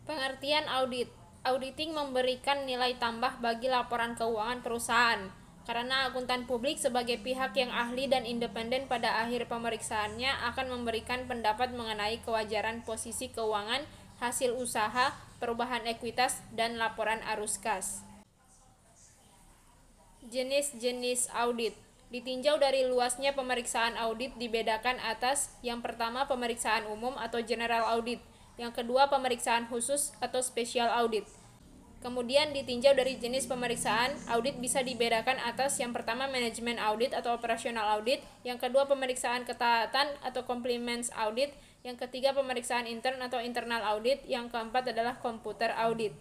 Pengertian audit. Auditing memberikan nilai tambah bagi laporan keuangan perusahaan, karena akuntan publik sebagai pihak yang ahli dan independen pada akhir pemeriksaannya akan memberikan pendapat mengenai kewajaran posisi keuangan, hasil usaha, perubahan ekuitas, dan laporan arus kas. Jenis-jenis audit. Ditinjau dari luasnya pemeriksaan audit dibedakan atas: yang pertama pemeriksaan umum atau general audit, yang kedua pemeriksaan khusus atau special audit. Kemudian ditinjau dari jenis pemeriksaan, audit bisa dibedakan atas: yang pertama manajemen audit atau operasional audit, yang kedua pemeriksaan ketaatan atau compliance audit, yang ketiga pemeriksaan intern atau internal audit, yang keempat adalah komputer audit.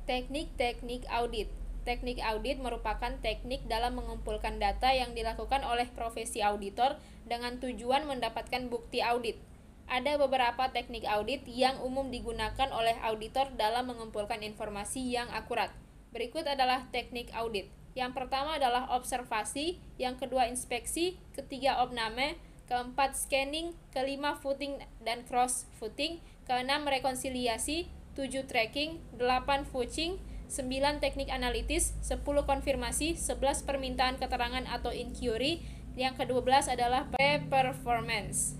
Teknik-teknik audit. Teknik audit merupakan teknik dalam mengumpulkan data yang dilakukan oleh profesi auditor dengan tujuan mendapatkan bukti audit. Ada beberapa teknik audit yang umum digunakan oleh auditor dalam mengumpulkan informasi yang akurat. Berikut adalah teknik audit. Yang pertama adalah observasi, yang kedua inspeksi, ketiga opname, keempat scanning, kelima footing dan cross-footing, keenam rekonsiliasi, 7 tracking, 8 fetching, 9 teknik analitis, 10 konfirmasi, 11 permintaan keterangan atau inquiry, yang ke-12 adalah pre-performance.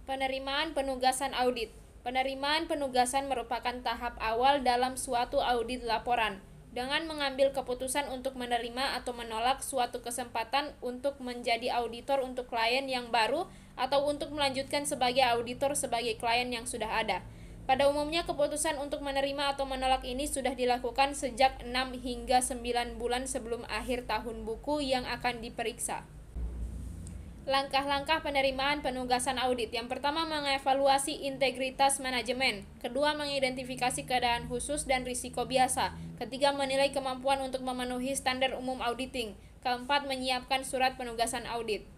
Penerimaan penugasan audit. Penerimaan penugasan merupakan tahap awal dalam suatu audit laporan, dengan mengambil keputusan untuk menerima atau menolak suatu kesempatan untuk menjadi auditor untuk klien yang baru atau untuk melanjutkan sebagai auditor sebagai klien yang sudah ada. Pada umumnya keputusan untuk menerima atau menolak ini sudah dilakukan sejak 6 hingga 9 bulan sebelum akhir tahun buku yang akan diperiksa. Langkah-langkah penerimaan penugasan audit. Yang pertama, mengevaluasi integritas manajemen. Kedua, mengidentifikasi keadaan khusus dan risiko biasa. Ketiga, menilai kemampuan untuk memenuhi standar umum auditing. Keempat, menyiapkan surat penugasan audit.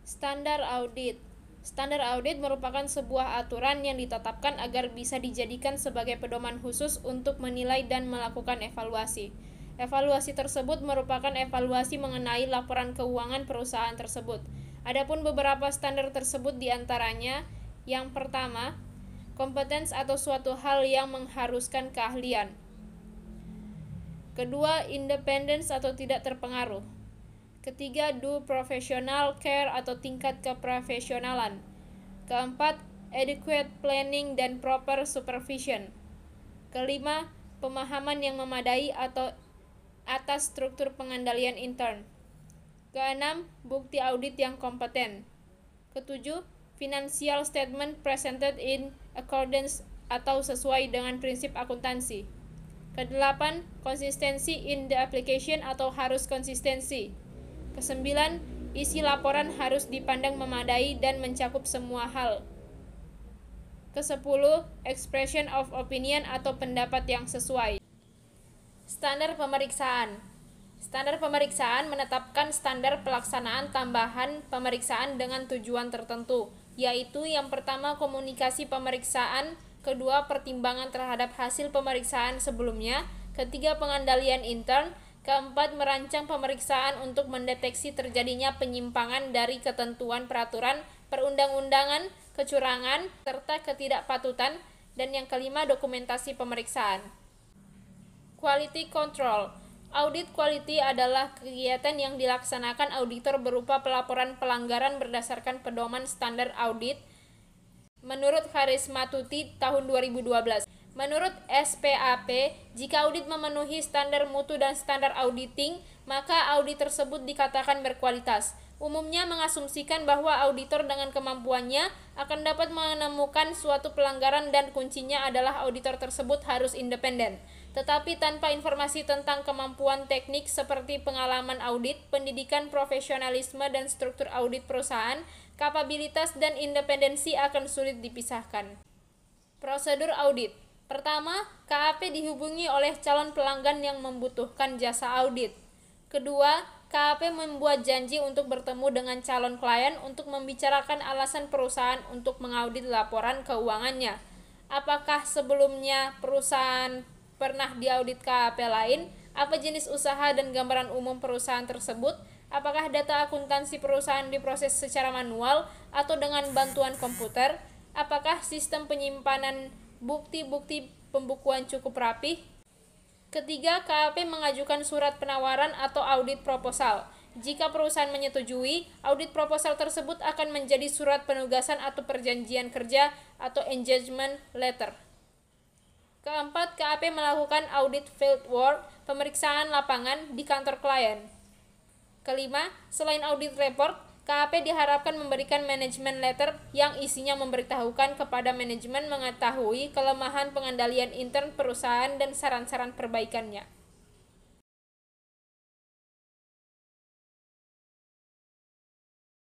Standar audit. Standar audit merupakan sebuah aturan yang ditetapkan agar bisa dijadikan sebagai pedoman khusus untuk menilai dan melakukan evaluasi. Evaluasi tersebut merupakan evaluasi mengenai laporan keuangan perusahaan tersebut. Adapun beberapa standar tersebut diantaranya: yang pertama, kompetens atau suatu hal yang mengharuskan keahlian. Kedua, independence atau tidak terpengaruh. Ketiga, do professional care atau tingkat keprofesionalan. Keempat, adequate planning dan proper supervision. Kelima, pemahaman yang memadai atau atas struktur pengendalian intern. Keenam, bukti audit yang kompeten. Ketujuh, financial statement presented in accordance atau sesuai dengan prinsip akuntansi. Kedelapan, konsistensi in the application atau harus konsistensi. Kesembilan, isi laporan harus dipandang memadai dan mencakup semua hal. Kesepuluh, expression of opinion atau pendapat yang sesuai. Standar pemeriksaan. Standar pemeriksaan menetapkan standar pelaksanaan tambahan pemeriksaan dengan tujuan tertentu, yaitu yang pertama komunikasi pemeriksaan, kedua pertimbangan terhadap hasil pemeriksaan sebelumnya, ketiga pengandalian intern, keempat merancang pemeriksaan untuk mendeteksi terjadinya penyimpangan dari ketentuan peraturan perundang-undangan, kecurangan, serta ketidakpatutan, dan yang kelima dokumentasi pemeriksaan. Quality control. Audit quality adalah kegiatan yang dilaksanakan auditor berupa pelaporan pelanggaran berdasarkan pedoman standar audit menurut Karismatuti tahun 2012. Menurut SPAP, jika audit memenuhi standar mutu dan standar auditing, maka audit tersebut dikatakan berkualitas. Umumnya mengasumsikan bahwa auditor dengan kemampuannya akan dapat menemukan suatu pelanggaran dan kuncinya adalah auditor tersebut harus independen. Tetapi tanpa informasi tentang kemampuan teknik seperti pengalaman audit, pendidikan profesionalisme dan struktur audit perusahaan, kapabilitas dan independensi akan sulit dipisahkan. Prosedur audit. Pertama, KAP dihubungi oleh calon pelanggan yang membutuhkan jasa audit. Kedua, KAP membuat janji untuk bertemu dengan calon klien untuk membicarakan alasan perusahaan untuk mengaudit laporan keuangannya. Apakah sebelumnya perusahaan pernah diaudit KAP lain? Apa jenis usaha dan gambaran umum perusahaan tersebut? Apakah data akuntansi perusahaan diproses secara manual atau dengan bantuan komputer? Apakah sistem penyimpanan bukti-bukti pembukuan cukup rapi? Ketiga, KAP mengajukan surat penawaran atau audit proposal. Jika perusahaan menyetujui, audit proposal tersebut akan menjadi surat penugasan atau perjanjian kerja atau engagement letter. Keempat, KAP melakukan audit field work, pemeriksaan lapangan di kantor klien. Kelima, selain audit report, KAP diharapkan memberikan management letter yang isinya memberitahukan kepada manajemen mengetahui kelemahan pengendalian intern perusahaan dan saran-saran perbaikannya.